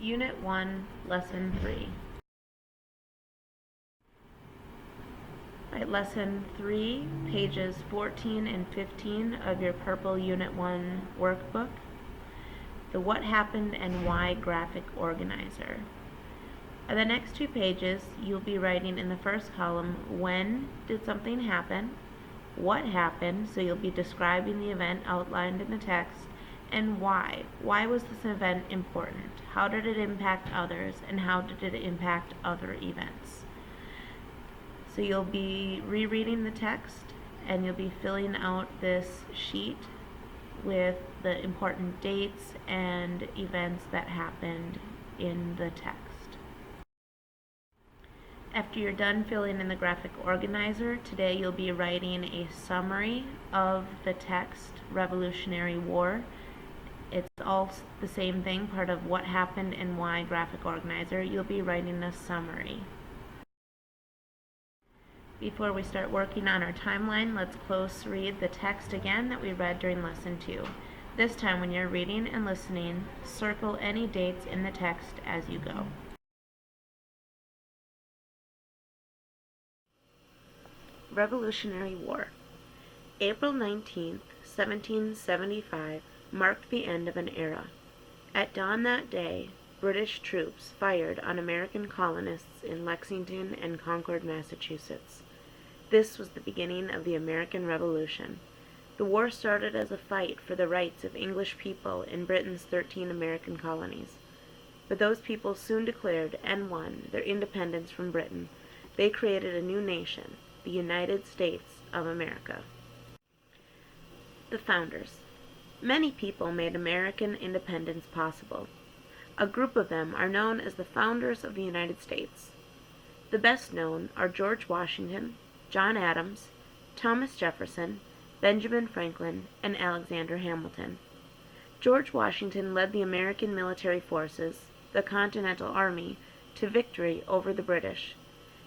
Unit 1, Lesson 3. Right, Lesson 3, pages 14 and 15 of your purple Unit 1 workbook. The What Happened and Why graphic organizer. On the next 2 pages, you'll be writing in the first column, when did something happen, what happened, so you'll be describing the event outlined in the text, and why. Why was this event important? How did it impact others, and how did it impact other events? So you'll be rereading the text, and you'll be filling out this sheet with the important dates and events that happened in the text. After you're done filling in the graphic organizer, today you'll be writing a summary of the text, Revolutionary War. It's all the same thing, part of What Happened and Why graphic organizer. You'll be writing a summary. Before we start working on our timeline, let's close read the text again that we read during Lesson 2. This time when you're reading and listening, circle any dates in the text as you go. Revolutionary War. April 19, 1775 marked the end of an era. At dawn that day, British troops fired on American colonists in Lexington and Concord, Massachusetts. This was the beginning of the American Revolution. The war started as a fight for the rights of English people in Britain's 13 American colonies. But those people soon declared and won their independence from Britain. They created a new nation, the United States of America. The Founders. Many people made American independence possible. A group of them are known as the Founders of the United States. The best known are George Washington, John Adams, Thomas Jefferson, Benjamin Franklin, and Alexander Hamilton. George Washington led the American military forces, the Continental Army, to victory over the British.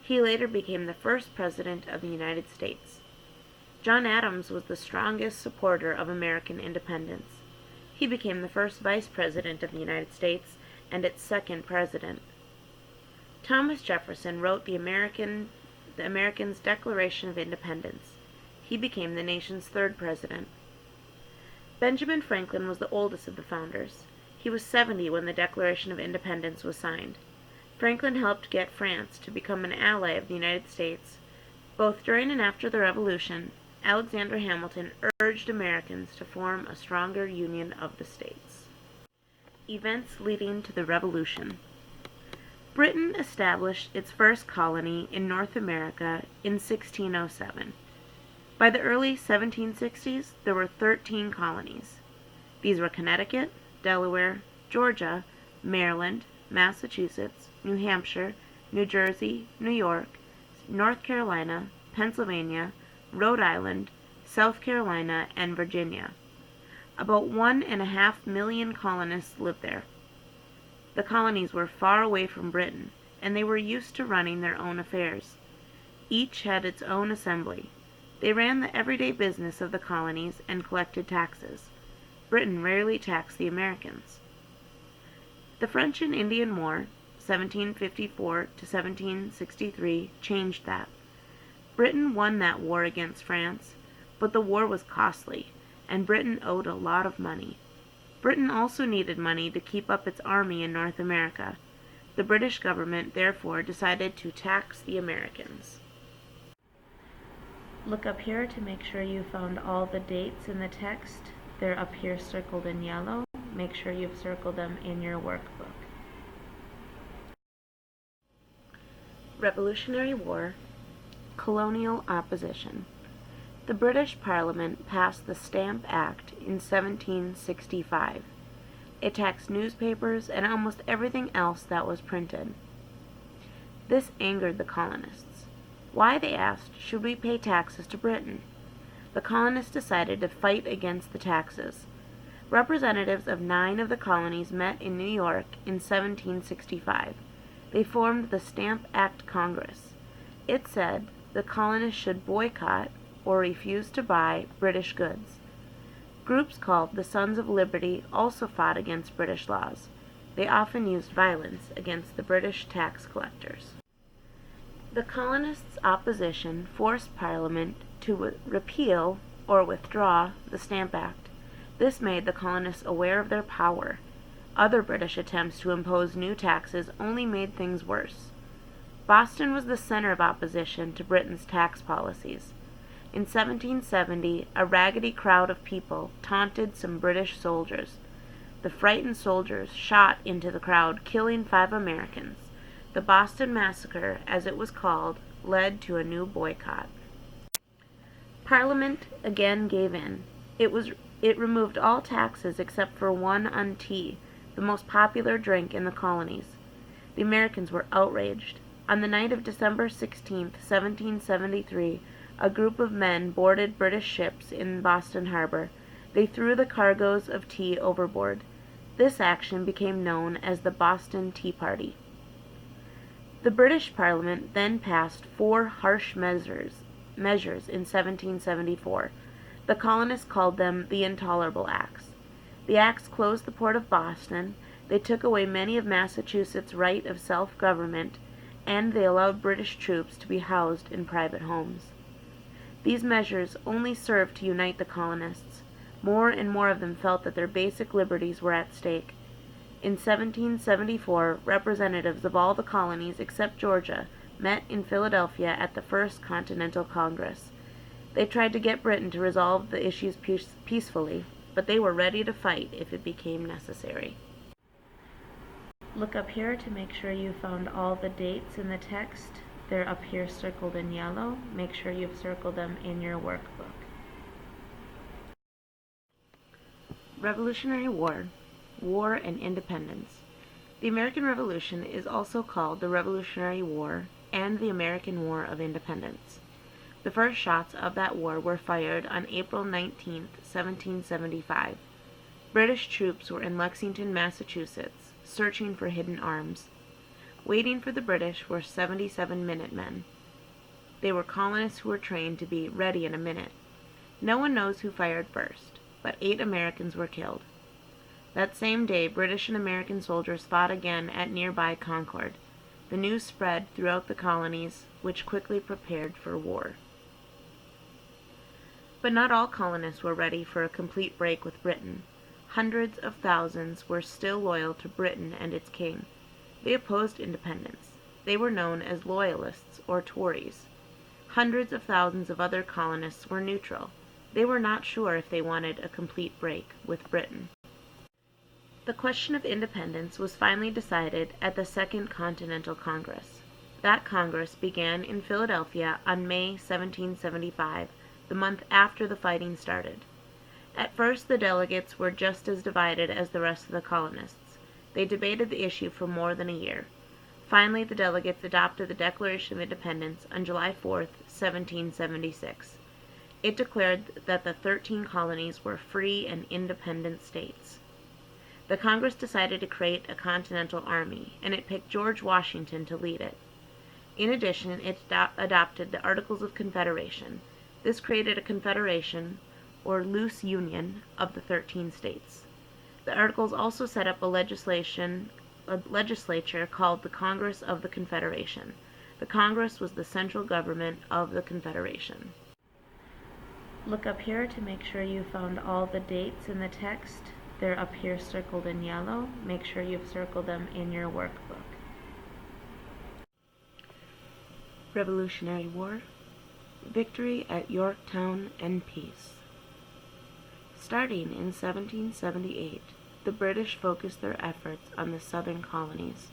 He later became the first president of the United States. John Adams was the strongest supporter of American independence. He became the first vice president of the United States and its second president. Thomas Jefferson wrote the Americans' Declaration of Independence. He became the nation's third president. Benjamin Franklin was the oldest of the founders. He was 70 when the Declaration of Independence was signed. Franklin helped get France to become an ally of the United States. Both during and after the Revolution, Alexander Hamilton urged Americans to form a stronger union of the states. Events leading to the Revolution. Britain established its first colony in North America in 1607. By the early 1760s, there were 13 colonies. These were Connecticut, Delaware, Georgia, Maryland, Massachusetts, New Hampshire, New Jersey, New York, North Carolina, Pennsylvania, Rhode Island, South Carolina, and Virginia. About 1.5 million colonists lived there. The colonies were far away from Britain, and they were used to running their own affairs. Each had its own assembly. They ran the everyday business of the colonies and collected taxes. Britain rarely taxed the Americans. The French and Indian War, 1754 to 1763, changed that. Britain won that war against France, but the war was costly, and Britain owed a lot of money. Britain also needed money to keep up its army in North America. The British government therefore decided to tax the Americans. Look up here to make sure you found all the dates in the text. They're up here circled in yellow. Make sure you've circled them in your workbook. Revolutionary War. Colonial Opposition. The British Parliament passed the Stamp Act in 1765. It taxed newspapers and almost everything else that was printed. This angered the colonists. Why, they asked, should we pay taxes to Britain? The colonists decided to fight against the taxes. Representatives of 9 of the colonies met in New York in 1765. They formed the Stamp Act Congress. It said the colonists should boycott or refuse to buy British goods. Groups called the Sons of Liberty also fought against British laws. They often used violence against the British tax collectors. The colonists' opposition forced Parliament to repeal or withdraw the Stamp Act. This made the colonists aware of their power. Other British attempts to impose new taxes only made things worse. Boston was the center of opposition to Britain's tax policies. In 1770, a raggedy crowd of people taunted some British soldiers. The frightened soldiers shot into the crowd, killing 5 Americans. The Boston Massacre, as it was called, led to a new boycott. Parliament again gave in. It removed all taxes except for one on tea, the most popular drink in the colonies. The Americans were outraged. On the night of December 16, 1773, a group of men boarded British ships in Boston Harbor. They threw the cargoes of tea overboard. This action became known as the Boston Tea Party. The British Parliament then passed 4 harsh measures in 1774. The colonists called them the Intolerable Acts. The acts closed the port of Boston, they took away many of Massachusetts' right of self-government, and they allowed British troops to be housed in private homes. These measures only served to unite the colonists. More and more of them felt that their basic liberties were at stake. In 1774, representatives of all the colonies except Georgia met in Philadelphia at the First Continental Congress. They tried to get Britain to resolve the issues peacefully, but they were ready to fight if it became necessary. Look up here to make sure you found all the dates in the text. They're up here circled in yellow. Make sure you've circled them in your workbook. Revolutionary War, War and Independence. The American Revolution is also called the Revolutionary War and the American War of Independence. The first shots of that war were fired on April 19, 1775. British troops were in Lexington, Massachusetts, searching for hidden arms. Waiting for the British were 77 Minutemen. They were colonists who were trained to be ready in a minute. No one knows who fired first, but 8 Americans were killed. That same day, British and American soldiers fought again at nearby Concord. The news spread throughout the colonies, which quickly prepared for war. But not all colonists were ready for a complete break with Britain. Hundreds of thousands were still loyal to Britain and its king. They opposed independence. They were known as Loyalists or Tories. Hundreds of thousands of other colonists were neutral. They were not sure if they wanted a complete break with Britain. The question of independence was finally decided at the Second Continental Congress. That Congress began in Philadelphia on May 1775, the month after the fighting started. At first, the delegates were just as divided as the rest of the colonists. They debated the issue for more than a year. Finally, the delegates adopted the Declaration of Independence on July 4, 1776. It declared that the 13 colonies were free and independent states. The Congress decided to create a Continental Army, and it picked George Washington to lead it. In addition, it adopted the Articles of Confederation. This created a confederation, or loose union, of the 13 states. The Articles also set up a legislature called the Congress of the Confederation. The Congress was the central government of the Confederation. Look up here to make sure you found all the dates in the text. They're up here circled in yellow. Make sure you've circled them in your workbook. Revolutionary War, Victory at Yorktown and Peace. Starting in 1778, the British focused their efforts on the southern colonies.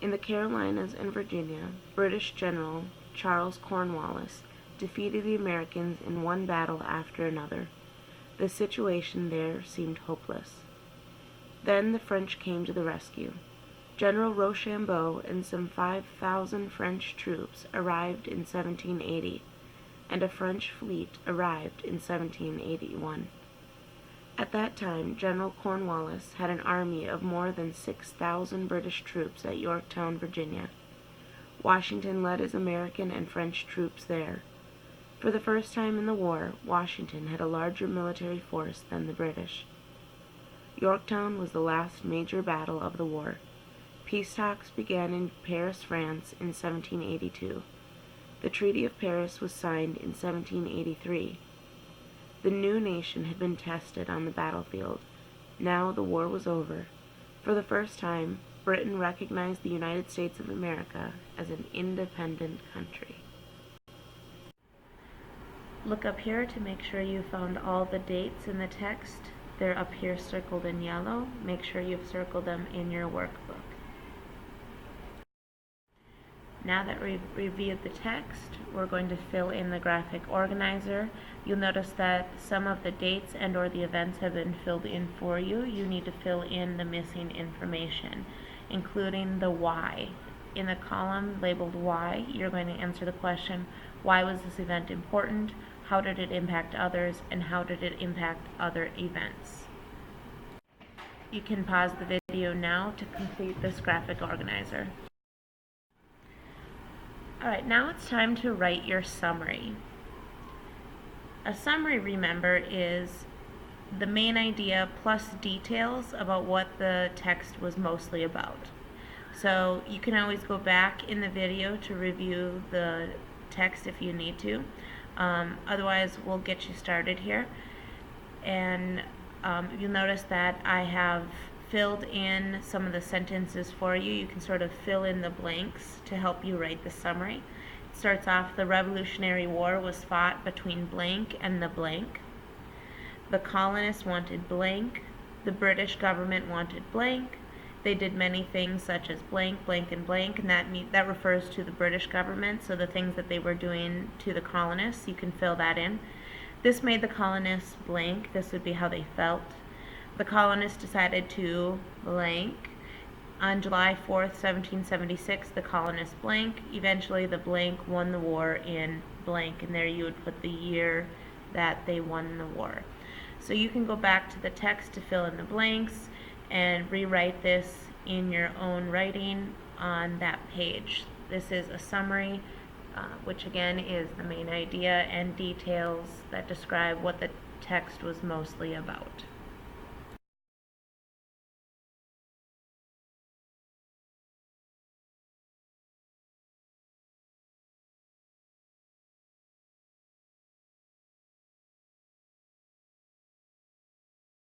In the Carolinas and Virginia, British General Charles Cornwallis defeated the Americans in one battle after another. The situation there seemed hopeless. Then the French came to the rescue. General Rochambeau and some 5,000 French troops arrived in 1780, and a French fleet arrived in 1781. At that time, General Cornwallis had an army of more than 6,000 British troops at Yorktown, Virginia. Washington led his American and French troops there. For the first time in the war, Washington had a larger military force than the British. Yorktown was the last major battle of the war. Peace talks began in Paris, France in 1782. The Treaty of Paris was signed in 1783. The new nation had been tested on the battlefield. Now the war was over. For the first time, Britain recognized the United States of America as an independent country. Look up here to make sure you found all the dates in the text. They're up here circled in yellow. Make sure you've circled them in your workbook. Now that we've reviewed the text, we're going to fill in the graphic organizer. You'll notice that some of the dates and or the events have been filled in for you. You need to fill in the missing information, including the why. In the column labeled why, you're going to answer the question, why was this event important? How did it impact others? And how did it impact other events? You can pause the video now to complete this graphic organizer. Alright, now it's time to write your summary. A summary, remember, is the main idea plus details about what the text was mostly about. So you can always go back in the video to review the text if you need to. Otherwise, we'll get you started here. And you'll notice that I have filled in some of the sentences for you. You can sort of fill in the blanks to help you write the summary. It starts off, the Revolutionary War was fought between blank and the blank. The colonists wanted blank. The British government wanted blank. They did many things such as blank, blank, and blank, and that refers to the British government, so the things that they were doing to the colonists, you can fill that in. This made the colonists blank. This would be how they felt. The colonists decided to blank. On July 4th, 1776, the colonists blank. Eventually, the blank won the war in blank, and there you would put the year that they won the war. So you can go back to the text to fill in the blanks and rewrite this in your own writing on that page. This is a summary, which again is the main idea and details that describe what the text was mostly about.